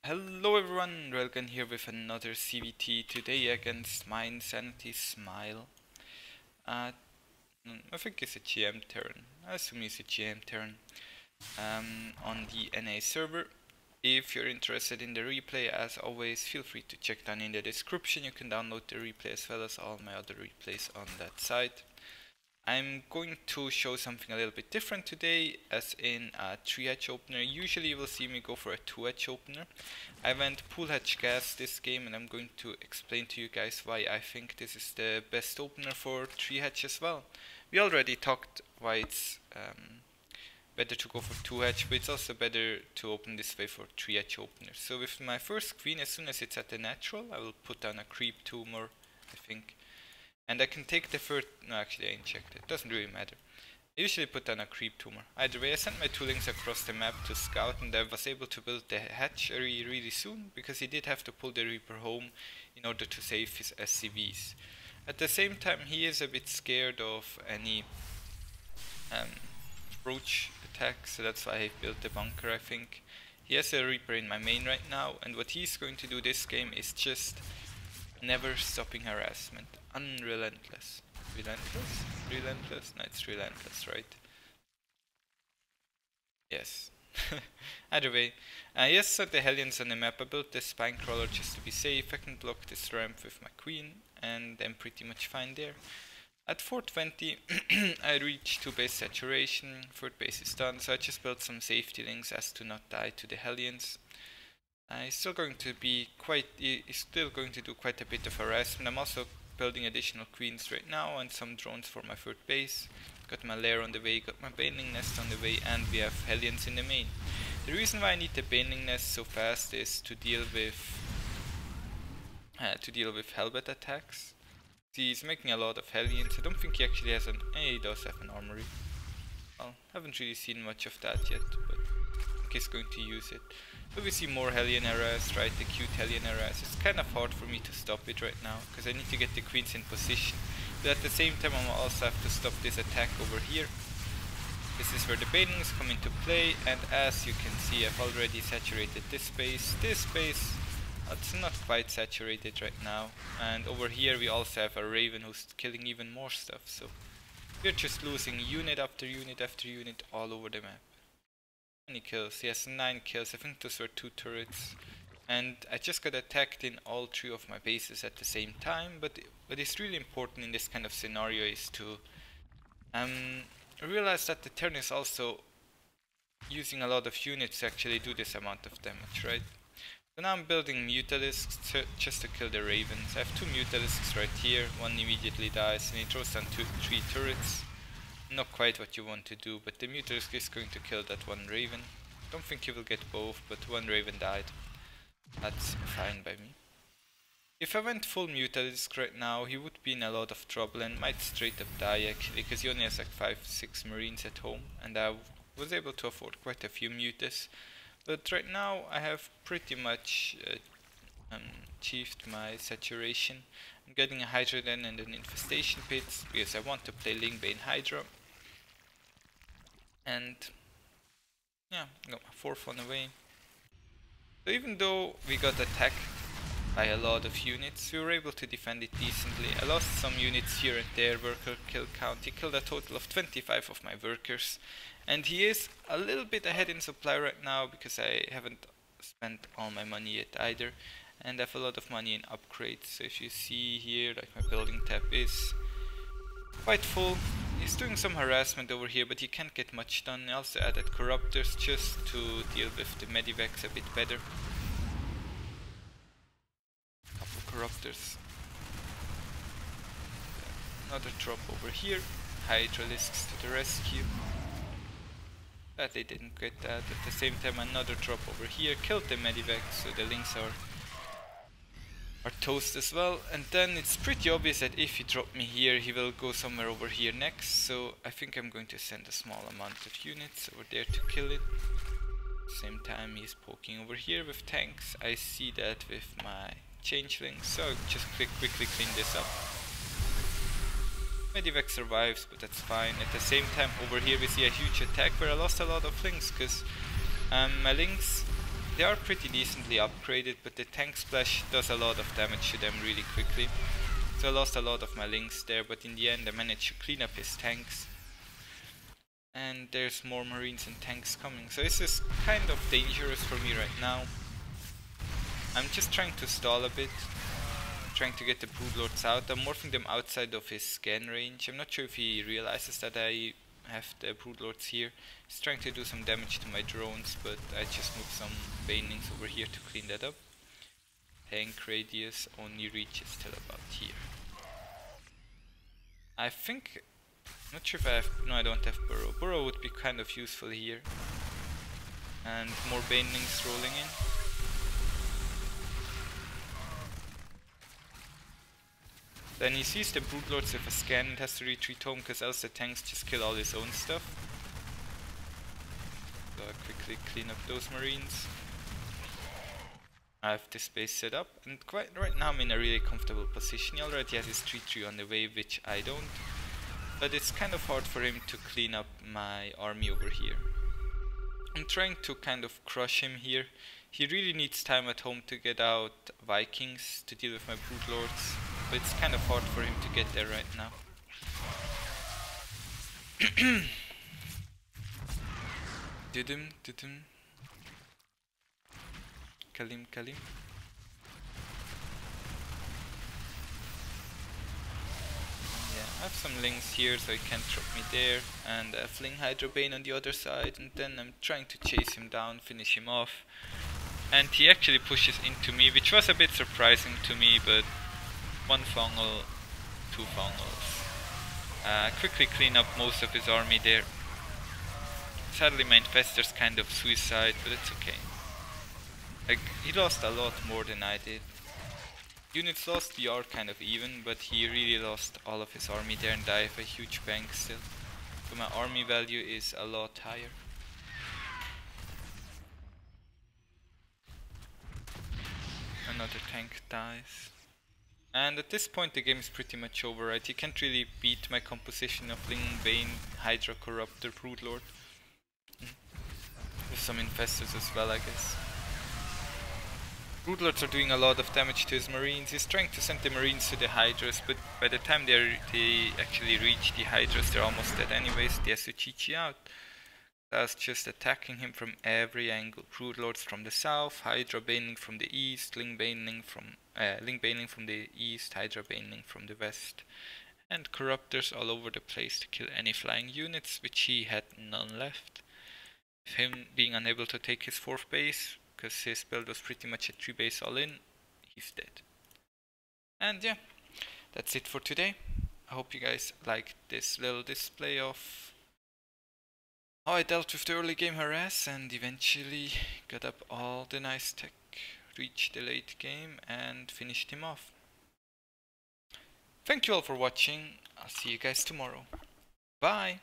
Hello everyone, Railgan here with another ZvT, today against my Insanity Smile. I think it's a GM turn, I assume it's a GM turn, on the NA server. If you're interested in the replay, as always, feel free to check down in the description. You can download the replay as well as all my other replays on that site. I'm going to show something a little bit different today, as in a 3-hatch opener. Usually you will see me go for a 2-hatch opener. I went pool hatch gas this game, and I'm going to explain to you guys why I think this is the best opener for 3-hatch as well. We already talked why it's better to go for 2-hatch, but it's also better to open this way for 3-hatch openers. So with my first queen, as soon as it's at the natural, I will put down a creep tumor, I think. And I can take the first, no actually I ain't checked it, doesn't really matter. I usually put down a creep tumor. Either way, I sent my two links across the map to scout, and I was able to build the hatchery really soon, because he did have to pull the Reaper home in order to save his SCVs. At the same time, he is a bit scared of any approach attack, so that's why I built the bunker, I think. He has a Reaper in my main right now, and what he's going to do this game is just never stopping harassment. Unrelentless. Relentless? Relentless? No, it's relentless, right? Yes. Either way. Yes, so the Hellions on the map. I built this spine crawler just to be safe. I can block this ramp with my queen, and I'm pretty much fine there. At 420, I reached 2 base saturation. 3rd base is done, so I just built some safety links as to not die to the Hellions. He's still going to do quite a bit of harassment. I'm also building additional queens right now and some drones for my 3rd base. Got my lair on the way, got my baneling nest on the way, and we have Hellions in the main. The reason why I need the baneling nest so fast is to deal with Hellbat attacks. He's making a lot of Hellions. I don't think he actually has he does have an armory. Well, haven't really seen much of that yet, but I think he's going to use it. So we see more Hellion Harrass, right, the cute Hellion Harrass. It's kind of hard for me to stop it right now, because I need to get the queens in position. But at the same time I also have to stop this attack over here. This is where the banelings come into play, and as you can see I've already saturated this space. This space, it's not quite saturated right now. And over here we also have a Raven who's killing even more stuff, so we're just losing unit after unit after unit all over the map. Many kills, he has 9 kills, I think those were 2 turrets, and I just got attacked in all 3 of my bases at the same time. But what is really important in this kind of scenario is to realize that the turn is also using a lot of units to actually do this amount of damage, right? So now I'm building Mutalisks just to kill the Ravens. I have 2 Mutalisks right here, one immediately dies and he throws down 3 turrets. Not quite what you want to do, but the Mutalisk is going to kill that one Raven. Don't think he will get both, but 1 Raven died. That's fine by me. If I went full Mutalisk right now, he would be in a lot of trouble and might straight up die actually, because he only has like 5-6 Marines at home, and I was able to afford quite a few Mutas. But right now I have pretty much achieved my saturation. I'm getting a Hydra then and an Infestation Pits, because I want to play Lingbane Hydra. And yeah, got my 4th one away. So even though we got attacked by a lot of units, we were able to defend it decently. I lost some units here and there. Worker kill count, he killed a total of 25 of my workers. And he is a little bit ahead in supply right now, because I haven't spent all my money yet either. And I have a lot of money in upgrades. So if you see here, like my building tab is quite full. He's doing some harassment over here, but he can't get much done. I also added corruptors just to deal with the medivacs a bit better. Couple corruptors. Another drop over here. Hydralisks to the rescue. But they didn't get that. At the same time another drop over here. Killed the medivacs, so the links are toast as well. And then it's pretty obvious that if he dropped me here, he will go somewhere over here next. So I think I'm going to send a small amount of units over there to kill it. Same time he's poking over here with tanks. I see that with my changelings, so I'll just quickly clean this up. Medivac survives, but that's fine. At the same time over here we see a huge attack where I lost a lot of links, because my links, They are pretty decently upgraded, but the tank splash does a lot of damage to them really quickly. So I lost a lot of my links there, but in the end I managed to clean up his tanks. And there's more marines and tanks coming, so this is kind of dangerous for me right now. I'm just trying to stall a bit, trying to get the broodlords out. I'm morphing them outside of his scan range. I'm not sure if he realizes that I have the broodlords here. He's trying to do some damage to my drones, but I just moved some banelings over here to clean that up. Tank radius only reaches till about here. I think, not sure if I have, no I don't have burrow. Burrow would be kind of useful here. And more banelings rolling in. Then he sees the broodlords with a scan and has to retreat home because else the tanks just kill all his own stuff. So I quickly clean up those marines. I have this base set up and right now I'm in a really comfortable position. He already has his 3-3 on the way, which I don't. But it's kind of hard for him to clean up my army over here. I'm trying to kind of crush him here. He really needs time at home to get out Vikings to deal with my broodlords. But it's kind of hard for him to get there right now. Didum. Kalim. Yeah, I have some links here so he can't drop me there. And a Fling Hydrobane on the other side. And then I'm trying to chase him down, finish him off. And he actually pushes into me, which was a bit surprising to me, but 1 fungal, 2 fungals. Quickly clean up most of his army there. Sadly my infestor's kind of suicide, but it's okay. Like, he lost a lot more than I did. Units lost, we are kind of even, but he really lost all of his army there and I have a huge bank still. So my army value is a lot higher. Another tank dies. And at this point the game is pretty much over, right? You can't really beat my composition of Ling, Bane, Hydra, Corruptor, Broodlord. With some infestors as well, I guess. Broodlords are doing a lot of damage to his marines. He's trying to send the marines to the Hydras, but by the time they actually reach the Hydras, they're almost dead anyways. They have to GG out. That's just attacking him from every angle. Broodlords from the south, Hydra Baneling from the east, Ling Baneling from the east, Hydra Baneling from the west, and Corruptors all over the place to kill any flying units, which he had none left. With him being unable to take his 4th base, because his build was pretty much a 3 base all in, he's dead. And yeah, that's it for today. I hope you guys liked this little display of how I dealt with the early game harass and eventually got up all the nice tech, reached the late game and finished him off. Thank you all for watching. I'll see you guys tomorrow. Bye!